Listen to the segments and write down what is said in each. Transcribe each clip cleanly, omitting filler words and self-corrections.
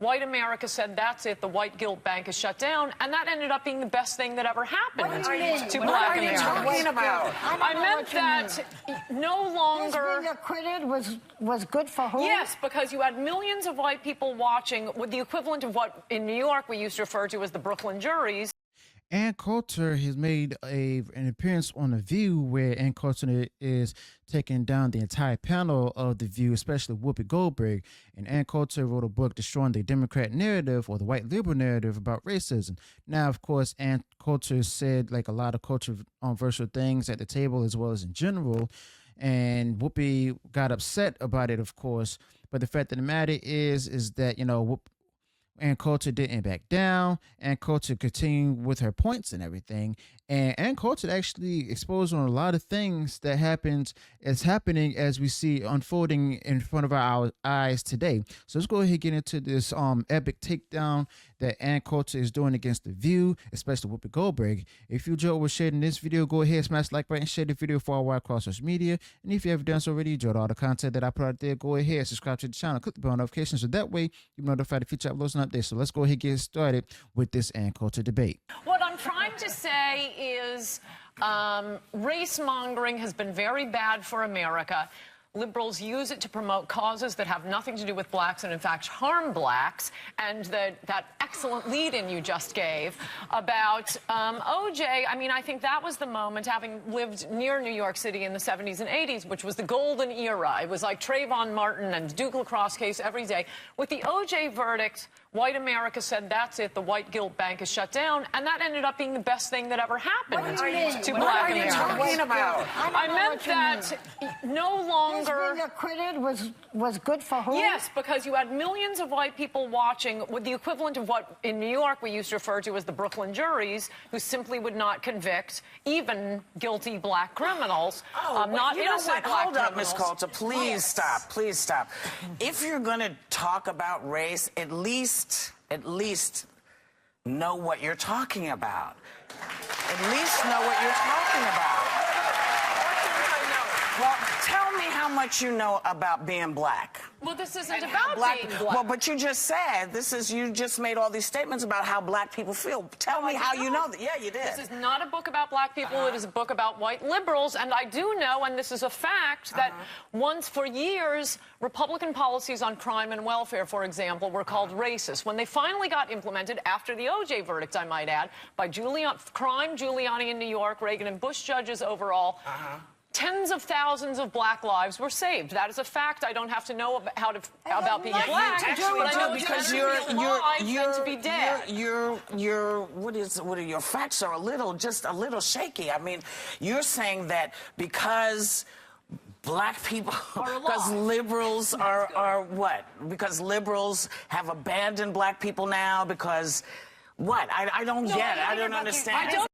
white America said, that's it, the white guilt bank is shut down, and that ended up being the best thing that ever happened to black Americans. What are you talking about? I meant that no longer... Being acquitted was good for who? Yes, because you had millions of white people watching with the equivalent of what in New York we used to refer to as the Brooklyn juries. Ann Coulter has made an appearance on The View where Ann Coulter is taking down the entire panel of The View, especially Whoopi Goldberg. And Ann Coulter wrote a book, Destroying the Democrat Narrative, or the White Liberal Narrative, about racism. Now, of course, Ann Coulter said like a lot of controversial things at the table as well as in general. And Whoopi got upset about it, of course. But the fact of the matter is that, you know, Ann Coulter didn't back down. Ann Coulter continued with her points and everything. And Ann Coulter actually exposed on a lot of things that is happening as we see unfolding in front of our eyes today. So let's go ahead and get into this epic takedown that Ann Coulter is doing against The View, especially Whoopi Goldberg. If you enjoyed what shared in this video, go ahead, smash the like button, share the video far wide across social media. And if you haven't done so already, enjoyed all the content that I put out there, go ahead, subscribe to the channel, click the bell notifications, so that way you're notified of future uploads and updates. So let's go ahead and get started with this Ann Coulter debate. What I'm trying to say is race mongering has been very bad for America. Liberals use it to promote causes that have nothing to do with blacks and, in fact, harm blacks. And that excellent lead-in you just gave about O.J., I mean, I think that was the moment, having lived near New York City in the 70s and 80s, which was the golden era. It was like Trayvon Martin and Duke Lacrosse case every day. With the O.J. verdict, white America said, that's it, the white guilt bank is shut down, and that ended up being the best thing that ever happened to black Americans. What are you talking about? I meant that no longer... Being acquitted was good for who? Yes, because you had millions of white people watching with the equivalent of what in New York we used to refer to as the Brooklyn juries, who simply would not convict even guilty black criminals, not innocent black criminals. Hold up, Ms. Coulter. Please stop. Please stop. If you're going to talk about race, at least know what you're talking about. At least know what you're talking about. Well, tell me how much you know about being black. Well, this isn't about being black. Well, but you just said, you just made all these statements about how black people feel. Tell me how you know that. Yeah, you did. This is not a book about black people. It is a book about white liberals. And I do know, and this is a fact, that once for years, Republican policies on crime and welfare, for example, were called racist. When they finally got implemented, after the O.J. verdict, I might add, by Giuliani in New York, Reagan and Bush judges overall, tens of thousands of black lives were saved. That is a fact. I don't have to know about being black, but I know because to be dead. Your facts are just a little shaky. I mean, you're saying that because black people, because liberals are what? Because liberals have abandoned black people now? Because what? I don't get it. I don't understand.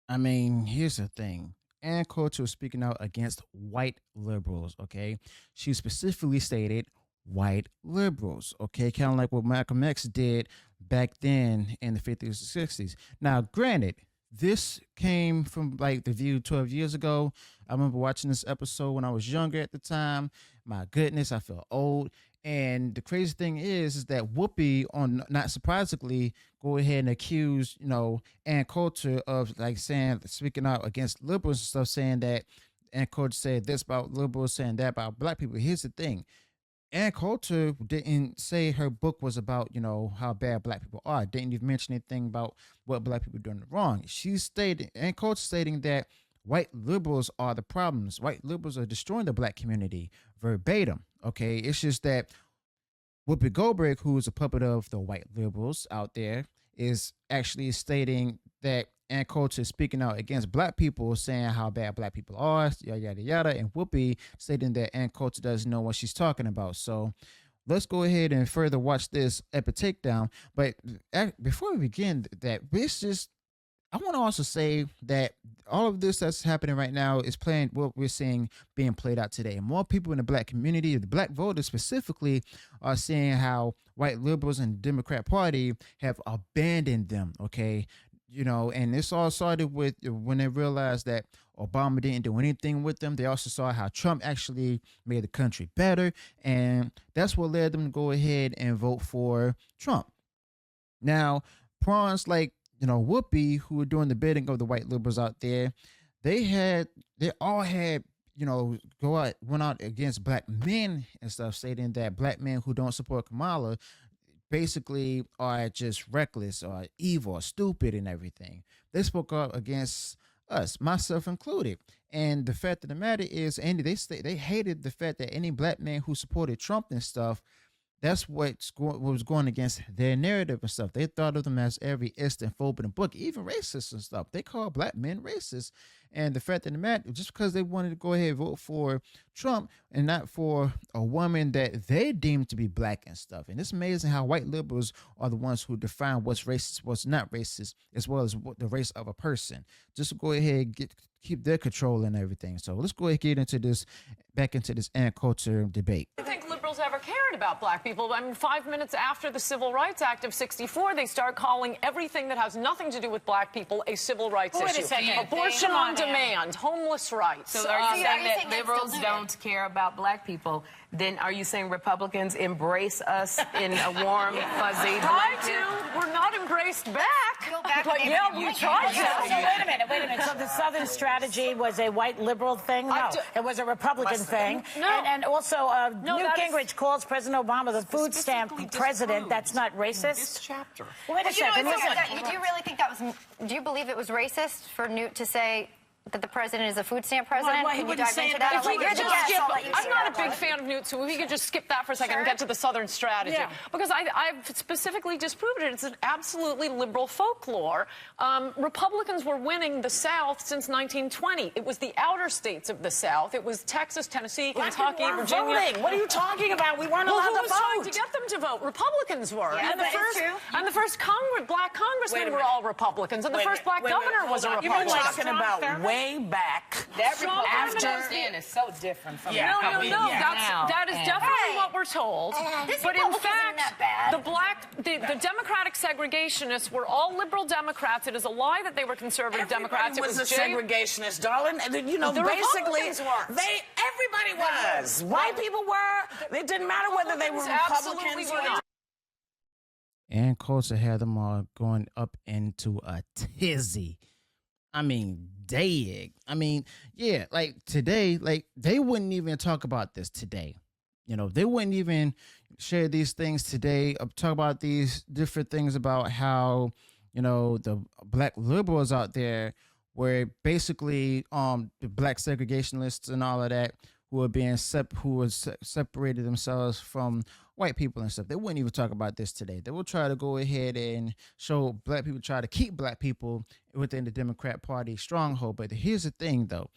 I mean, here's the thing. Ann Coulter was speaking out against white liberals, okay? She specifically stated white liberals, okay? Kind of like what Malcolm X did back then in the 50s and 60s. Now, granted, this came from like The View 12 years ago. I remember watching this episode when I was younger at the time. My goodness, I felt old. And the crazy thing is that Whoopi, not surprisingly, go ahead and accuse, Ann Coulter of speaking out against liberals and stuff, saying that Ann Coulter said this about liberals, saying that about black people. Here's the thing. Ann Coulter didn't say her book was about, how bad black people are. Didn't even mention anything about what black people are doing wrong. Ann Coulter stating that white liberals are the problems. White liberals are destroying the black community, verbatim. Okay, it's just that Whoopi Goldberg, who is a puppet of the white liberals out there, is actually stating that Ann Coulter is speaking out against black people, saying how bad black people are, yada, yada, yada, and Whoopi stating that Ann Coulter doesn't know what she's talking about. So let's go ahead and further watch this epic takedown. But before we begin, I want to also say that all of this that's happening right now is what we're seeing being played out today. More people in the black community, the black voters specifically, are seeing how white liberals and the Democrat Party have abandoned them, okay? and this all started with when they realized that Obama didn't do anything with them. They also saw how Trump actually made the country better, and that's what led them to go ahead and vote for Trump. Now, prawns like Whoopi, who were doing the bidding of the white liberals out there, they all had went out against black men and stuff, stating that black men who don't support Kamala basically are just reckless or evil or stupid and everything. They spoke up against us, myself included. And the fact of the matter is, Andy, they hated the fact that any black man who supported Trump and stuff, that's what was going against their narrative and stuff. They thought of them as every Islamophobe in the book, even racist and stuff. They call black men racist. And the fact of the matter, just because they wanted to go ahead and vote for Trump and not for a woman that they deemed to be black and stuff. And it's amazing how white liberals are the ones who define what's racist, what's not racist, as well as the race of a person. Just to go ahead and keep their control and everything. So let's go ahead and get back into this Ann Coulter debate. I think liberals ever cared about black people. I mean, 5 minutes after the Civil Rights Act of '64, they start calling everything that has nothing to do with black people a civil rights issue. Wait a second. Abortion on demand, homeless rights. So are you saying that liberals don't care about black people? Then are you saying Republicans embrace us in a warm, fuzzy Try blanket? to. We're not embraced back. But maybe yeah, we tried So to. wait a minute. So the Southern strategy was a white liberal thing? No, it was a Republican thing. No. And also, No, Newt that is- Gingrich calls President Obama the food stamp president. That's not racist? This chapter. Wait a But you know, second. do you really think that was? Do you believe it was racist for Newt to say that the president is a food stamp president? Well, he Can you wouldn't dive say into it that? about If we You're could the just guest, skip, I'll let you I'm say not a that. big fan of Newt, so if we could just skip that for a second and Sure. get to the Southern strategy. Yeah. Because I've specifically disproved it. It's an absolutely liberal folklore. Republicans were winning the South since 1920. It was the outer states of the South. It was Texas, Tennessee, Kentucky, Virginia. Voting. What are you talking about? We weren't Well, allowed who to was vote. trying to get them to vote? Republicans were. Yeah, and the but it's first, true. and the first black congressmen Wait a were minute. all Republicans. And the first black governor was a You're Republican. talking about way back. That Strong Republican feminist- stand is so different from Yeah. No, how no, we no. are now. That is And- definitely Hey. what we're told. This But in Republican isn't fact, that bad. the Democratic segregationists were all liberal Democrats. It is a lie that they were conservative Democrats. It was a Jay- segregationist, darling. And, you know, The basically, Republicans weren't. everybody was. White people were. It didn't matter whether they were Absolutely Republicans were or not. Ann Coulter had them all going up into a tizzy. I mean, dig. I mean, yeah, like today, like they wouldn't even talk about this today. They wouldn't even share these things today, talk about these different things about how, the black liberals out there were basically the black segregationists and all of that who are being separated themselves from white people and stuff. They wouldn't even talk about this today. They will try to go ahead and show black people, try to keep black people within the Democrat Party stronghold. But here's the thing, though.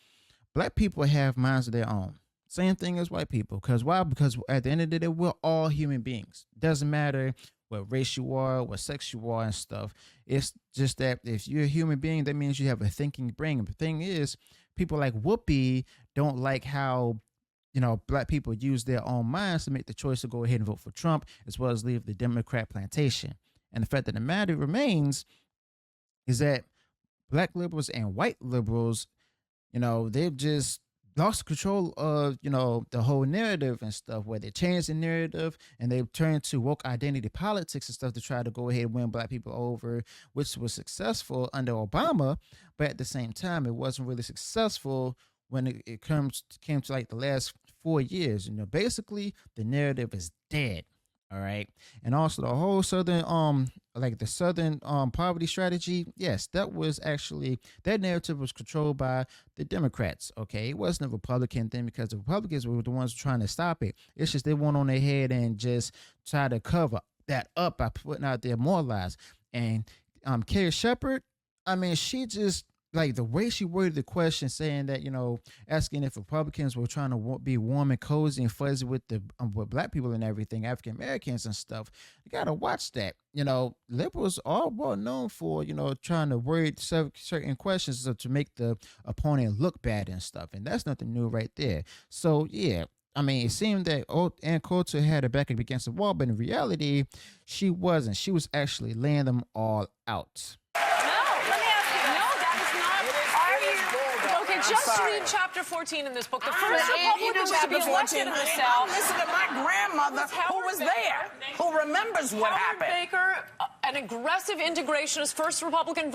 Black people have minds of their own. Same thing as white people. Because why? Because at the end of the day, we're all human beings. Doesn't matter what race you are, what sex you are and stuff. It's just that if you're a human being, that means you have a thinking brain. The thing is, people like Whoopi don't like how black people use their own minds to make the choice to go ahead and vote for Trump, as well as leave the Democrat plantation. And the fact that the matter remains is that black liberals and white liberals, they've just lost control of, the whole narrative and stuff, where they changed the narrative and they've turned to woke identity politics and stuff to try to go ahead and win black people over, which was successful under Obama. But at the same time, it wasn't really successful when it came to like the last 4 years. Basically the narrative is dead. All right. And also the whole Southern, the Southern poverty strategy. Yes, that narrative was controlled by the Democrats. Okay. It wasn't a Republican thing because the Republicans were the ones trying to stop it. It's just they went on their head and just try to cover that up by putting out their more lies. And Carrie Shepherd, I mean, she just, like the way she worded the question, saying that, asking if Republicans were trying to be warm and cozy and fuzzy with with black people and everything, African Americans and stuff. You got to watch that. Liberals are well known for, trying to word certain questions to make the opponent look bad and stuff. And that's nothing new right there. So, yeah. I mean, it seemed that Ann Coulter had her back against the wall, but in reality, she wasn't. She was actually laying them all out. just sorry. read chapter 14 in this book. The I'm first reading Republican was to be chapter elected 14. in the I'm South. listening to my grandmother who was there, who remembers what Howard happened. Baker, an aggressive integrationist, first Republican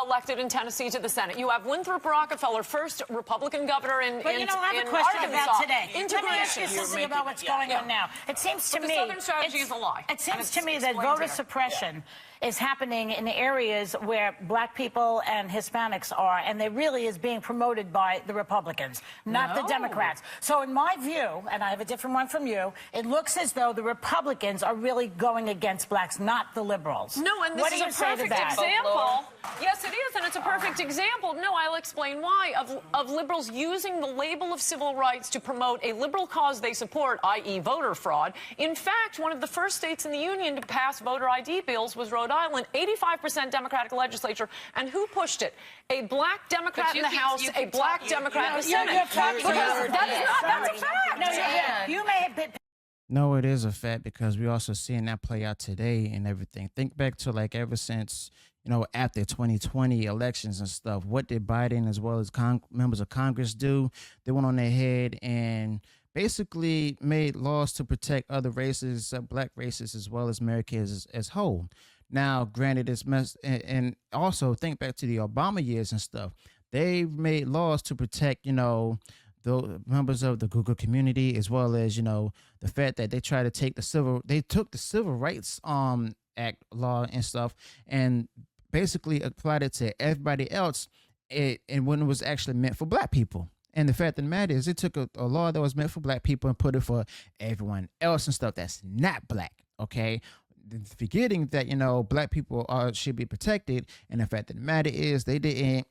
elected in Tennessee to the Senate. You have Winthrop Rockefeller, first Republican governor in But you know, I have a question Arkansas. about today. Let me ask you Integration. something about what's going on now. It seems to But the me Southern strategy is a lie. It seems And to it's me that explained voter here. suppression is happening in areas where black people and Hispanics are, and it really is being promoted by the Republicans, not the Democrats. So in my view, and I have a different one from you, it looks as though the Republicans are really going against blacks, not the liberals. No, and this what is do a you say to perfect that? example. Yes, it is, and it's a perfect example. No, I'll explain why. Of liberals using the label of civil rights to promote a liberal cause they support, i.e. voter fraud. In fact, one of the first states in the Union to pass voter ID bills was Rhode Island, 85% Democratic legislature. And who pushed it? A black Democrat in the House, a black Democrat in the Senate. That's a fact. No, you may have been. No, it is a fact because we also seeing that play out today and everything. Think back to like ever since, after 2020 elections and stuff, what did Biden as well as members of Congress do? They went on their head and basically made laws to protect other races, black races, as well as Americans as whole. Now, granted, it's messed, and also think back to the Obama years and stuff. They made laws to protect, the members of the Google community, as well as, the fact that they try to take they took the Civil Rights Act law and stuff and basically applied it to everybody else, and when it was actually meant for black people. And the fact of the matter is, it took a law that was meant for black people and put it for everyone else and stuff that's not black, okay? Forgetting that, black people should be protected. And the fact of the matter is they didn't,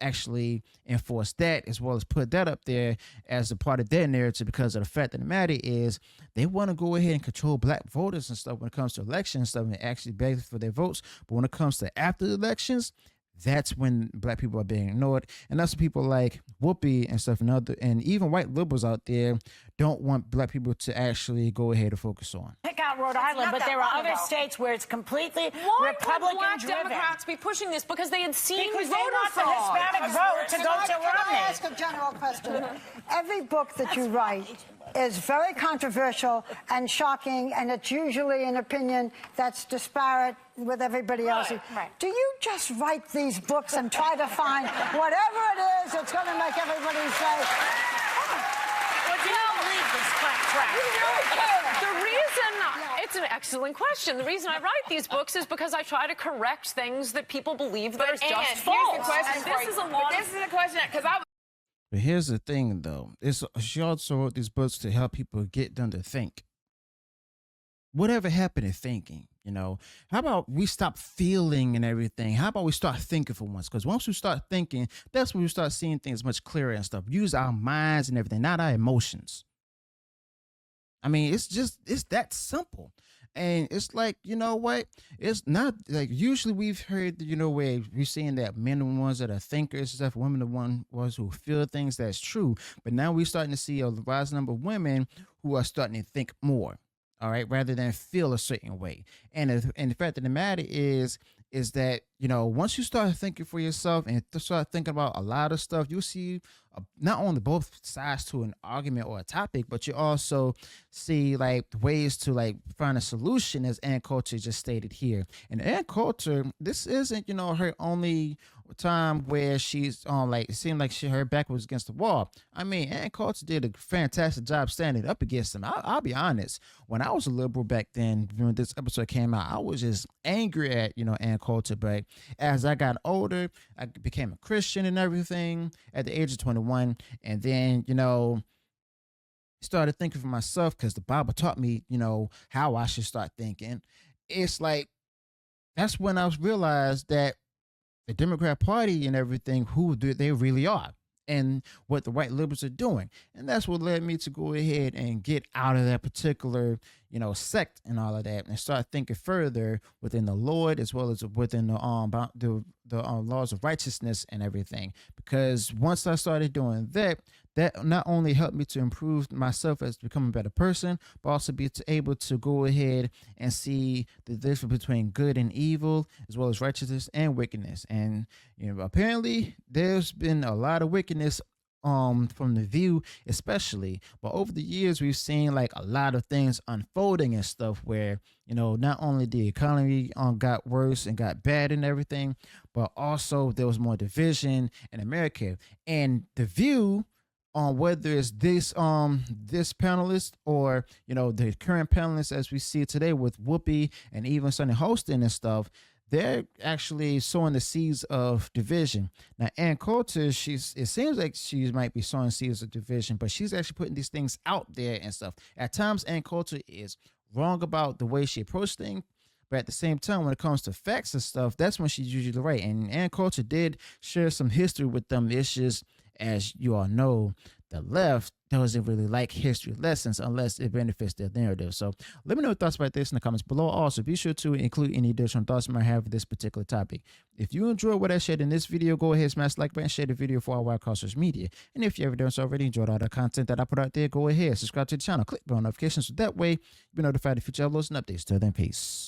actually enforce that as well as put that up there as a part of their narrative, because of the fact of the matter is they want to go ahead and control black voters and stuff when it comes to elections and stuff and actually beg for their votes. But when it comes to after the elections, that's when black people are being ignored. And that's what people like Whoopi and stuff and even white liberals out there don't want black people to actually go ahead and focus on. Pick out Rhode Island, but there are other states where it's completely Why Republican would black driven. Democrats be pushing this? Because they had seen Because they voter want the fraud. Hispanic vote to go to Can I Romney. ask a general question? Every book that you write is very controversial and shocking, and it's usually an opinion that's disparate with everybody else's. Right. Do you just write these books and try to find whatever it is that's going to make everybody say, Well, do you believe this track? The reason, it's an excellent question. The reason I write these books is because I try to correct things that people believe that are just false. Here's the question And this is a lot This is a question, because I But here's the thing, though. She also wrote these books to help people get them to think. Whatever happened to thinking, How about we stop feeling and everything? How about we start thinking for once? Because once we start thinking, that's when we start seeing things much clearer and stuff. Use our minds and everything, not our emotions. I mean, it's that simple. And it's like, you know what? It's not like usually we've heard, where we're seeing that men are the ones that are thinkers and stuff, women are the ones who feel things. That's true. But now we're starting to see a rising number of women who are starting to think more, all right, rather than feel a certain way. And the fact of the matter is that, once you start thinking for yourself and start thinking about a lot of stuff, you'll see not only both sides to an argument or a topic, but you also see like ways to like find a solution, as Ann Coulter just stated here. And Ann Coulter, this isn't, her only time where she's on like, it seemed like her back was against the wall. I mean, Ann Coulter did a fantastic job standing up against them. I'll be honest. When I was a liberal back then, when this episode came out, I was just angry at, Ann Coulter. But as I got older, I became a Christian and everything at the age of 21. And then, started thinking for myself because the Bible taught me, how I should start thinking. It's like, that's when I realized that the Democrat Party and everything, who they really are and what the white liberals are doing. And that's what led me to go ahead and get out of that particular, sect and all of that and start thinking further within the Lord as well as within the laws of righteousness and everything. Because once I started doing that, that not only helped me to improve myself as becoming a better person, but also be able to go ahead and see the difference between good and evil, as well as righteousness and wickedness. And apparently there's been a lot of wickedness from The View especially, but over the years we've seen like a lot of things unfolding and stuff where not only the economy got worse and got bad and everything, but also there was more division in America. And The View, whether it's this panelist or the current panelists as we see today with Whoopi and even Sunny hosting and stuff, they're actually sowing the seeds of division. Now, Ann Coulter, it seems like she might be sowing seeds of division, but she's actually putting these things out there and stuff. At times, Ann Coulter is wrong about the way she approaches things, but at the same time, when it comes to facts and stuff, that's when she's usually right. And Ann Coulter did share some history with them. It's just, as you all know, the left doesn't really like history lessons unless it benefits their narrative. So let me know your thoughts about this in the comments below. Also, be sure to include any additional thoughts you might have with this particular topic. If you enjoyed what I shared in this video, go ahead, smash the like button, share the video for our wide across social media. And if you ever done so already, enjoyed all the content that I put out there, go ahead, subscribe to the channel, click the notifications so that way you'll be notified of future uploads and updates. Till then, peace.